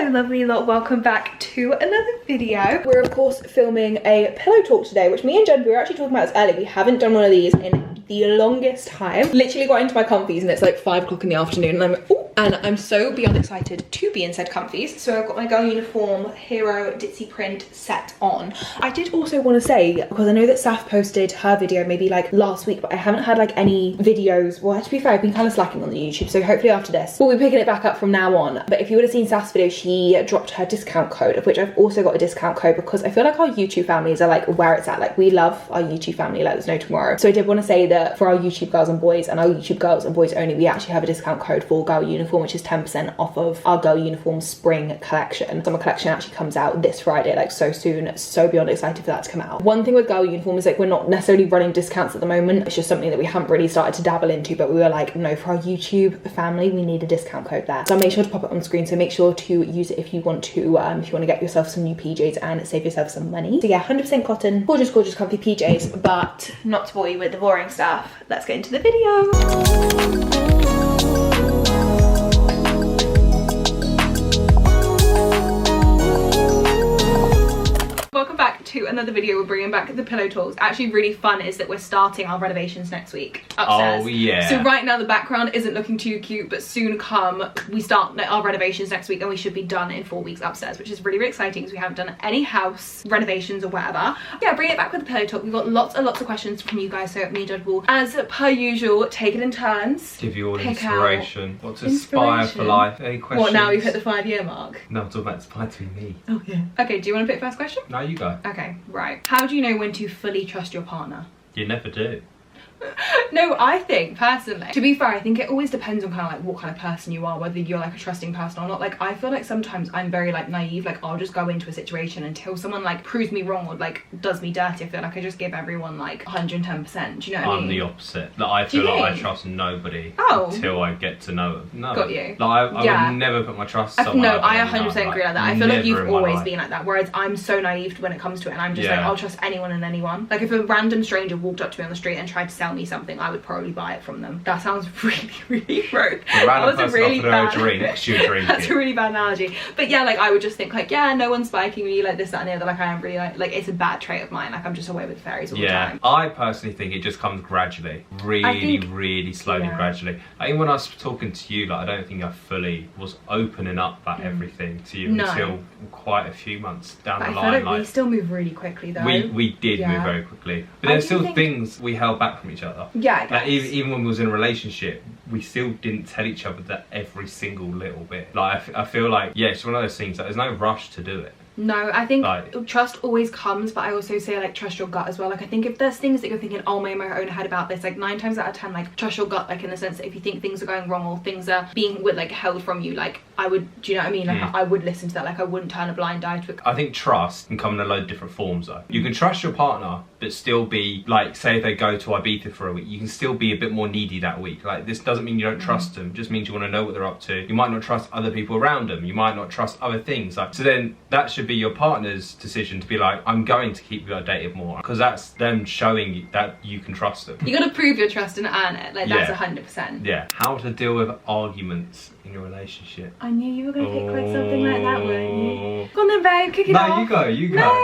Hello lovely lot, welcome back to another video. We're of course filming a pillow talk today, which me and Jen, we were actually talking about this earlier. We haven't done one of these in the longest time. Literally got into my comfies and it's like 5 o'clock in the afternoon and I'm so beyond excited to be in said comfies. So I've got my girl uniform hero ditzy print set on. I did also want to say, because I know that Saf posted her video maybe like last week, but I haven't had like any videos. Well, to be fair, I've been kind of slacking on the YouTube, so hopefully after this we'll be picking it back up from now on. But if you would have seen Saf's video, she dropped her discount code, of which I've also got a discount code, because I feel like our YouTube families are like where it's at. Like, we love our YouTube family like there's no tomorrow. So I did want to say that for our YouTube girls and boys and our YouTube girls and boys only, we actually have a discount code for girl uniform, which is 10% off of our girl uniform spring collection. Summer collection actually comes out this Friday, like so soon. So beyond excited for that to come out. One thing with girl uniform is like we're not necessarily running discounts at the moment. It's just something that we haven't really started to dabble into, but we were like, no, for our YouTube family we need a discount code there. So I'll make sure to pop it on screen, so make sure to use it if you want to get yourself some new PJs and save yourself some money. So yeah, 100% cotton, gorgeous comfy PJs. But not to bore you with the boring stuff, let's get into the video. Welcome back to another video. We're bringing back the pillow talks. Actually really fun is that we're starting our renovations next week upstairs. Oh yeah. So right now the background isn't looking too cute, but soon come we start our renovations next week and we should be done in 4 weeks upstairs, which is really, really exciting because we haven't done any house renovations or whatever. Yeah, bring it back with the pillow talk. We've got lots and lots of questions from you guys, so me and Jed will, as per usual, take it in turns. Give you all inspiration. What to aspire for life. Any questions? What, now we've hit the 5-year mark? No, I'm talking about aspire to be me. Oh yeah. Okay, do you want to pick first question? No, you go. Okay, right. How do you know when to fully trust your partner? You never do. No, I think personally, to be fair, I think it always depends on kind of like what kind of person you are, whether you're like a trusting person or not. Like, I feel like sometimes I'm very like naive. Like, I'll just go into a situation until someone like proves me wrong or like does me dirty. I feel like I just give everyone like 110%. Do you know what I mean? I'm the opposite. Like, I feel like I trust nobody until I get to know them. No. Got you. Like, I would never put my trust in someone. No, I 100% agree like that. I feel like you've always been like that, whereas I'm so naive when it comes to it, and I'm just like, I'll trust anyone and anyone. Like, if a random stranger walked up to me on the street and tried to sell me something, I would probably buy it from them. That sounds really, really broke. That was a really bad drink. That's a really bad analogy. But yeah, like, I would just think like, yeah, no one's spiking me, like this, that and the other. Like, I am really like it's a bad trait of mine. Like, I'm just away with fairies all the time. I personally think it just comes gradually. Really slowly, gradually. I think when I was talking to you, like, I don't think I fully was opening up about everything to you until quite a few months down the line. I feel like we still move really quickly though. We did move very quickly. But there's still things we held back from each other. Yeah, like, even when we was in a relationship, we still didn't tell each other that every single little bit. Like, I feel like, yeah, it's one of those things that there's no rush to do it. No, I think trust always comes, but I also say like trust your gut as well. Like, I think if there's things that you're thinking, oh, I'm in my own head about this, like 9 times out of 10, like trust your gut, like in the sense that if you think things are going wrong or things are being like held from you, like I would, do you know what I mean? Like I would listen to that. Like, I wouldn't turn a blind eye to it. I think trust can come in a load of different forms though. You can trust your partner but still be like, say if they go to Ibiza for a week, you can still be a bit more needy that week. Like, this doesn't mean you don't trust them, it just means you want to know what they're up to. You might not trust other people around them, you might not trust other things. Like, so then that should be your partner's decision to be like, I'm going to keep you updated more, because that's them showing you that you can trust them. You got to prove your trust and earn it. Like, that's 100%. Yeah. How to deal with arguments in your relationship. I knew you were going to pick like something like that, weren't you? Go on then, babe, kick it off. No, you go.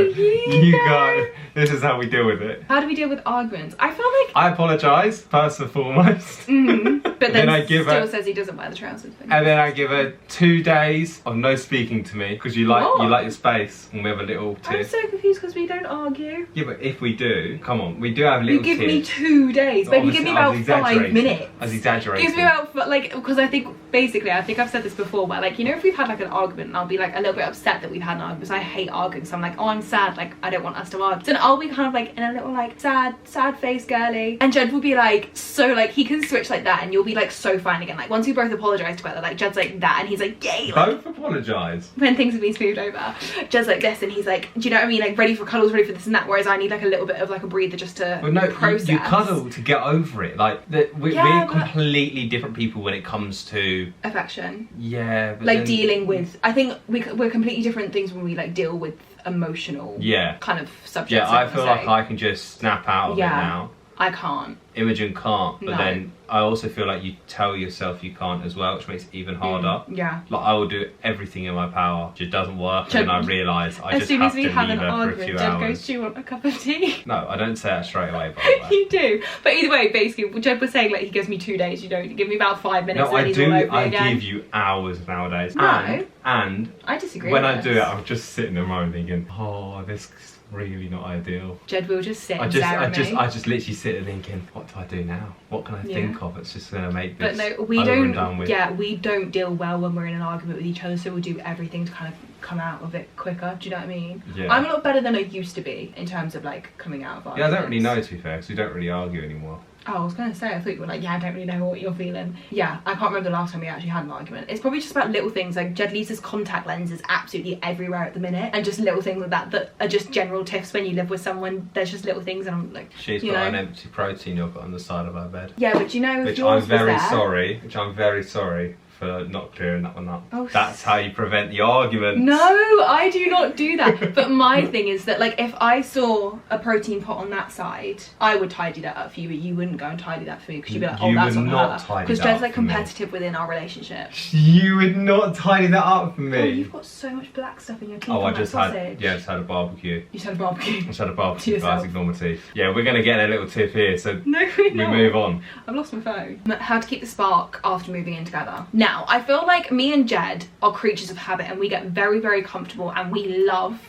You go. This is how we deal with it. How do we deal with arguments? I feel like I apologise first and foremost. But then I give still says he doesn't wear the trousers. And then I give her 2 days of no speaking to me, because you like your space, and we have a little tiff. I'm so confused because we don't argue. Yeah, but if we do, come on, we do have a little tiff. You give me 2 days, but you give me about 5 minutes. I was exaggerating. Gives me about like, because I think basically, I think I've said this before, where like, you know, if we've had like an argument and I'll be like a little bit upset that we've had an argument, because I hate arguing, so I'm like, oh, I'm sad, like I don't want us to argue. So then I'll be kind of like in a little like sad face girly, and Jed will be like, so like he can switch like that and you'll be like so fine again. Like, once we both apologise together, like Jed's like that and he's like, yay, like, both apologise when things have been smoothed over. Jed's like this and he's like, do you know what I mean, like ready for cuddles, ready for this and that, whereas I need like a little bit of like a breather just to process. You cuddle to get over it. Like, we're completely different people when it comes to affection. Yeah, but like dealing with, I think we're completely different things when we like deal with emotional kind of subjects. Yeah, I feel like I can just snap out of it now. I can't. Imogen can't, but No. then I also feel like you tell yourself you can't as well, which makes it even harder. Yeah. Like I will do everything in my power, it just doesn't work, and then I realise I as just soon have as to we leave have an her for a argument, few Jed hours. goes, "Do you want a cup of tea?" No, I don't say that straight away, by the way. You do. But either way, basically, Jed was saying like he gives me 2 days. You don't give me about 5 minutes. No, and then I he's do. all over I again. give you hours nowadays. No. And I disagree. when with I do this. it, I'm just sitting there moment thinking, oh, this is really not ideal. Jed will just sit I and just stare at me. literally sit there thinking, what do I do now? What can I think of? It's just gonna make But this no, we over and don't. done with. Yeah, we don't deal well when we're in an argument with each other. So we'll do everything to kind of come out of it quicker. Do you know what I mean? Yeah. I'm a lot better than I used to be in terms of like coming out of Yeah, I arguments. don't really know, to be fair, because we don't really argue anymore. Oh, I was gonna say, I thought you were like, yeah, I don't really know what you're feeling. Yeah, I can't remember the last time we actually had an argument. It's probably just about little things, like Jed leaves his contact lenses absolutely everywhere at the minute, and just little things like that that are just general tiffs when you live with someone. There's just little things, and I'm like, She's got an empty protein yogurt on the side of her bed. Yeah, but you know, if Which yours I'm very was there, sorry. Which I'm very sorry for not clearing that one up. Oh, That's how you prevent the argument. No, I do not do that. But my thing is that, like, if I saw a protein pot on that side, I would tidy that up for you, but you wouldn't go and tidy that for me because you'd be like, oh, You that's would on not her. tidy Because that Jed's up like for me. competitive within our relationship. You would not tidy that up for me. Oh, you've got so much black stuff in your teeth. Oh, I on that just sausage. just had a barbecue. You just had a barbecue. I just had a To barbecue, yourself. guys, ignore my teeth. Yeah, we're gonna get a little tip here, so No, we not. move on. I've lost my phone. How to keep the spark after moving in together. Now, I feel like me and Jed are creatures of habit, and we get very, very comfortable, and we love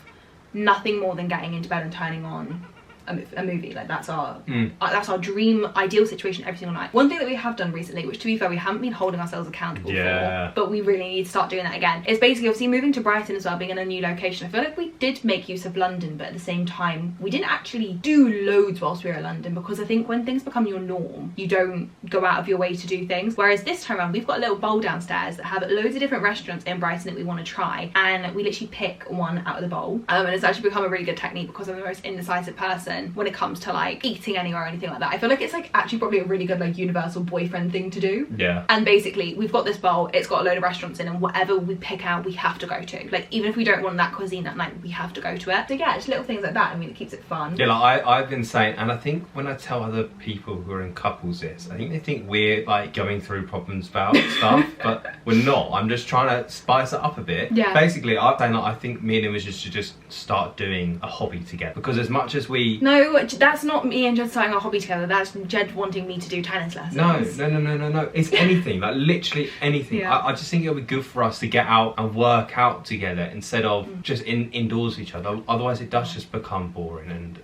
nothing more than getting into bed and turning on a movie. Like that's our dream ideal situation every single night. One thing that we have done recently, which to be fair we haven't been holding ourselves accountable for, but we really need to start doing that again, is basically obviously moving to Brighton as well, being in a new location. I feel like we did make use of London, but at the same time we didn't actually do loads whilst we were in London, because I think when things become your norm, you don't go out of your way to do things. Whereas this time around we've got a little bowl downstairs that have loads of different restaurants in Brighton that we want to try, and we literally pick one out of the bowl, and it's actually become a really good technique because I'm the most indecisive person when it comes to like eating anywhere or anything like that. I feel like it's like actually probably a really good like universal boyfriend thing to do. Yeah. And basically we've got this bowl, it's got a load of restaurants in, and whatever we pick out we have to go to. Like even if we don't want that cuisine that night, we have to go to it. So yeah, just little things like that. I mean, it keeps it fun. Yeah, like I've been saying, and I think when I tell other people who are in couples this, I think they think we're like going through problems about stuff, but we're not. I'm just trying to spice it up a bit. Yeah. Basically, I'm saying like I think me and him should just start doing a hobby together, because as much as we No, that's not me and Jed starting a hobby together. That's Jed wanting me to do tennis lessons. No. It's anything, like literally anything. Yeah. I just think it'll be good for us to get out and work out together instead of just indoors with each other. Otherwise, it does just become boring and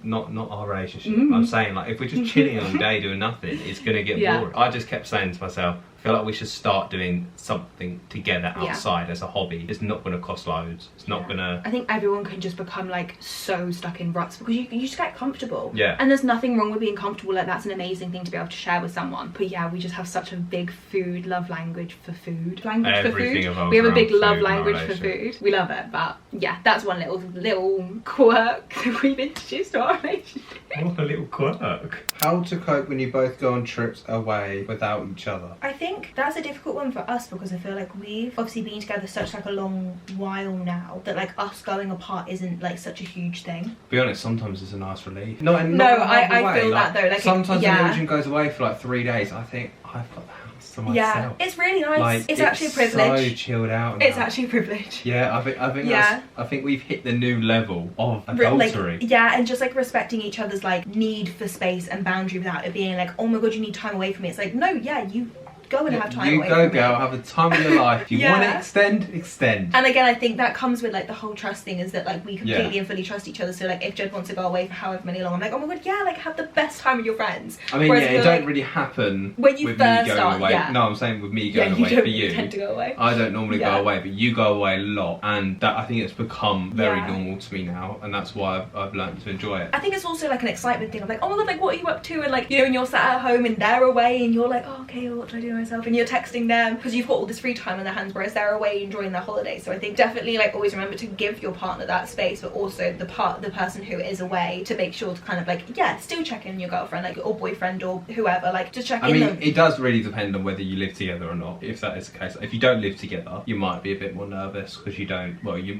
not our relationship. I'm saying like if we're just chilling all day doing nothing, it's gonna get boring. I just kept saying to myself, I feel like we should start doing something together outside as a hobby. It's not going to cost loads. It's not going to... I think everyone can just become like so stuck in ruts because you just get comfortable. Yeah. And there's nothing wrong with being comfortable. Like that's an amazing thing to be able to share with someone. But yeah, we just have such a big food love language for food. Everything evolves We have a around big food love in our language for relationship. food. We love it. But yeah, that's one little quirk that we've introduced to our relationship. What a little quirk. How to cope when you both go on trips away without each other? I think that's a difficult one for us because I feel like we've obviously been together such like a long while now that like us going apart isn't like such a huge thing. To be honest, sometimes it's a nice relief. No, I feel that though. Like sometimes yeah. when Imogen goes away for like 3 days, I think I've got the house to myself. Yeah, it's really nice. Like, it's actually a privilege. So chilled out. Now. It's actually a privilege. Yeah, I think we've hit the new level of adultery. Like, yeah, and just like respecting each other's like need for space and boundary without it being like, oh my god, you need time away from me. It's like, no, yeah, you go and have time away from me. You go, girl, have the time of your life. If you want to extend. And again, I think that comes with like the whole trust thing, is that like we completely and fully trust each other. So like if Jed wants to go away for however many long, I'm like, oh my god, yeah, like have the best time with your friends. I mean, Whereas yeah, it don't really happen when you with first me going start, away. yeah. No, I'm saying with me going you away don't for you. tend to go away. I don't normally go away, but you go away a lot, and that I think it's become very Yeah. normal to me now, and that's why I've learned to enjoy it. I think it's also like an excitement thing. I'm like, oh my god, like what are you up to? And like, you know, and you're sat at home and they're away and you're like, oh okay, well, what do I do? myself, and you're texting them because you've got all this free time on their hands, whereas they're away enjoying their holiday. So I think definitely like always remember to give your partner that space, but also the person who is away to make sure to kind of like, yeah, still check in your girlfriend, like, or boyfriend or whoever, like just check in them. It does really depend on whether you live together or not. If that is the case, if you don't live together, you might be a bit more nervous because you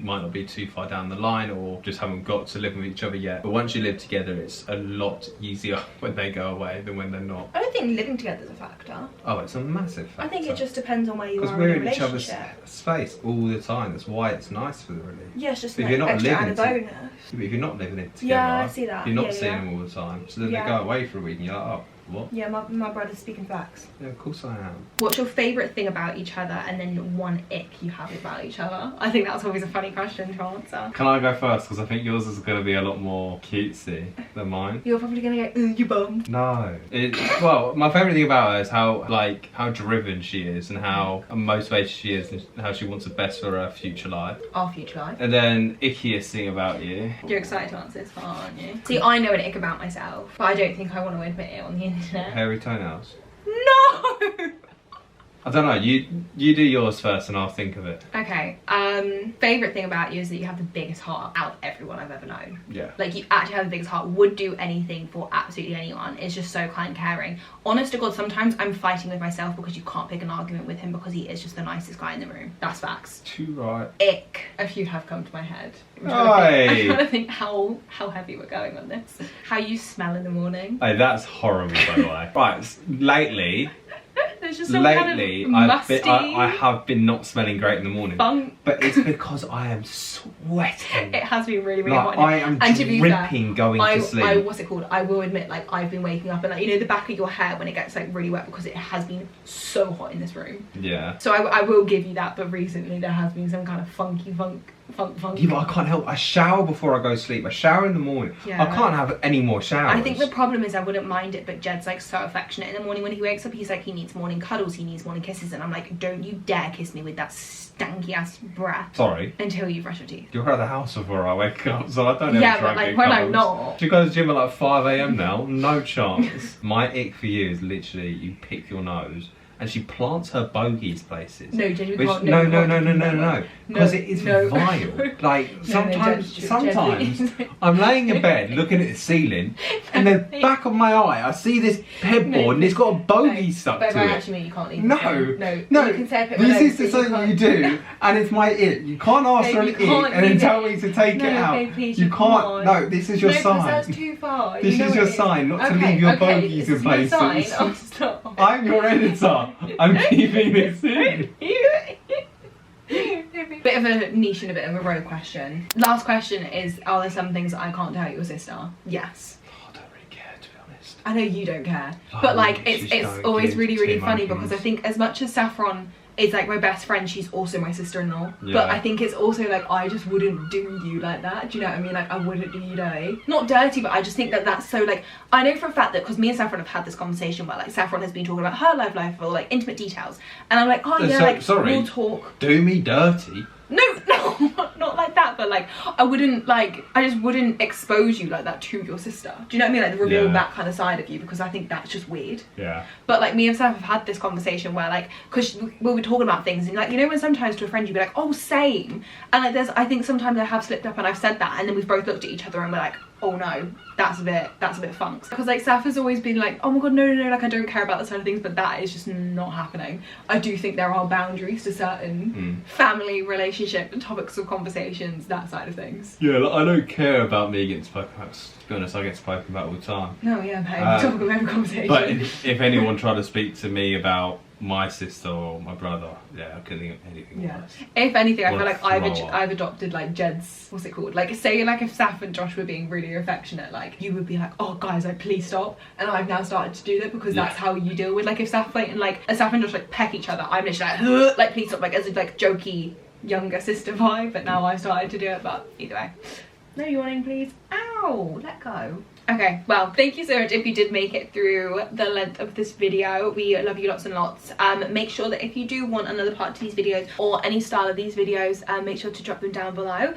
might not be too far down the line, or just haven't got to live with each other yet. But once you live together, it's a lot easier when they go away than when they're not. I don't think living together is a factor. Oh, it's a massive factor. I think it just depends on where you are because we're in a in each other's relationship. space all the time. That's why it's nice for the really. Yeah, it's just If like you're not extra living added bonus. But if you're not living it together, Yeah, I see that. you're not Yeah, seeing yeah. them all the time. So then Yeah. they go away for a week and you're like, oh, what? Yeah, my brother's speaking facts. Yeah, of course I am. What's your favourite thing about each other, and then one ick you have about each other? I think that's always a funny question to answer. Can I go first? Because I think yours is going to be a lot more cutesy than mine. You're probably gonna go, ooh, you bum. No. Well, my favourite thing about her is how driven she is and how motivated she is and how she wants the best for her future life. Our future life. And then ickiest thing about you. You're excited to answer this one, aren't you? See, I know an ick about myself, but I don't think I want to admit it on the internet. Hairy toenails. No! I don't know, you do yours first and I'll think of it. Okay, favourite thing about you is that you have the biggest heart out of everyone I've ever known. Yeah. Like, you actually have the biggest heart, would do anything for absolutely anyone. It's just so kind, caring. Honest to God, sometimes I'm fighting with myself because you can't pick an argument with him because he is just the nicest guy in the room. That's facts. Too right. Ick, a few have come to my head. I'm trying to think how heavy we're going on this. How you smell in the morning. Hey, that's horrible, by the way. Right, lately, There's just some kind of musty I have been not smelling great in the morning. funk. But it's because I am sweating. It has been really, really Like, hot. I am and to be dripping fair, going to sleep. what's it called? I will admit, like, I've been waking up and, like, you know, the back of your hair when it gets like really wet because it has been so hot in this room. Yeah. So I will give you that, but recently there has been some kind of funk. Yeah, but I can't help. I shower before I go to sleep. I shower in the morning. Yeah. I can't have any more showers. I think the problem is I wouldn't mind it, but Jed's like so affectionate in the morning when he wakes up. He's like, he needs morning cuddles, he needs morning kisses, and I'm like, don't you dare kiss me with that stanky ass breath. Sorry. Until you brush your teeth. You're out of the house before I wake up, so I don't ever Yeah, try but like and when get I'm cuddles. not. She goes to the gym at like 5 AM now. No chance. My ick for you is literally you pick your nose and she plants her bogies places. No, Jen, you Which, can't. no, No. because it is No. vile. Like sometimes Jen, I'm laying in bed looking at the ceiling, and the back of my eye I see this headboard and it's got a bogey stuck but to I it. actually mean you can't leave. No. You can say a bit This is something you do, and it's my ick. You can't ask for an ick and then tell me to take it out. Babe, please, you can't. No, this is your no, sign. that's too far. This is your sign, not to leave your bogies in places. Sign. Oh, stop. I'm your editor. I'm keeping this in. Bit of a niche and a bit of a rogue question. Last question is, are there some things that I can't tell your sister? Yes. I don't really care, to be honest. I know you don't care, Oh, but like she's it's going always to really, two really funny monkeys. because I think as much as Saffron is like my best friend, she's also my sister-in-law. Yeah. But I think it's also like I just wouldn't do you like that. Do you know what I mean? Like I wouldn't do you dirty. Not dirty, but I just think that that's so like, I know for a fact that because me and Saffron have had this conversation where like Saffron has been talking about her life or like intimate details, and I'm like, oh yeah, like sorry. we'll talk. Do me dirty. No, not like that, but like I just wouldn't expose you like that to your sister. Do you know what I mean? Like reveal Yeah. that kind of side of you, because I think that's just weird. Yeah. But like me and Steph have had this conversation where like, because we'll be talking about things and like, you know when sometimes to a friend you'd be like, oh same, and like I think sometimes I have slipped up and I've said that and then we've both looked at each other and we're like, oh no, that's a bit funks. Because like Steph has always been like, oh my god, no, like I don't care about that side of things, but that is just not happening. I do think there are boundaries to certain family, relationship and topics of conversations, that side of things. Yeah, like, I don't care about me getting spoken about. To be honest, I get spoken about all the time. No, yeah, babe, topic of every conversation. But if anyone tried to speak to me about my sister or my brother, yeah, I couldn't think of anything worse. If anything, I What feel a like thrower. I've adopted like Jed's, what's it called? Like say like if Saf and Josh were being really affectionate, like you would be like, oh guys, like please stop. And I've now started to do that because that's how you deal with like if Saf and Josh like peck each other, I'm literally like please stop, like as a like jokey younger sister vibe. But now I've started to do it. But either way, no yawning, please. Ow, let go. Okay, well, thank you so much if you did make it through the length of this video. We love you lots and lots. Make sure that if you do want another part to these videos or any style of these videos, make sure to drop them down below.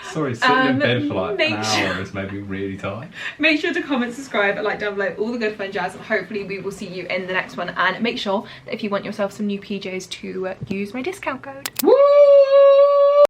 Sorry, sitting in bed for like an hour has made me really tired. Make sure to comment, subscribe, and like down below, all the good fun jazz, and hopefully we will see you in the next one. And make sure that if you want yourself some new PJs to use my discount code. Woo!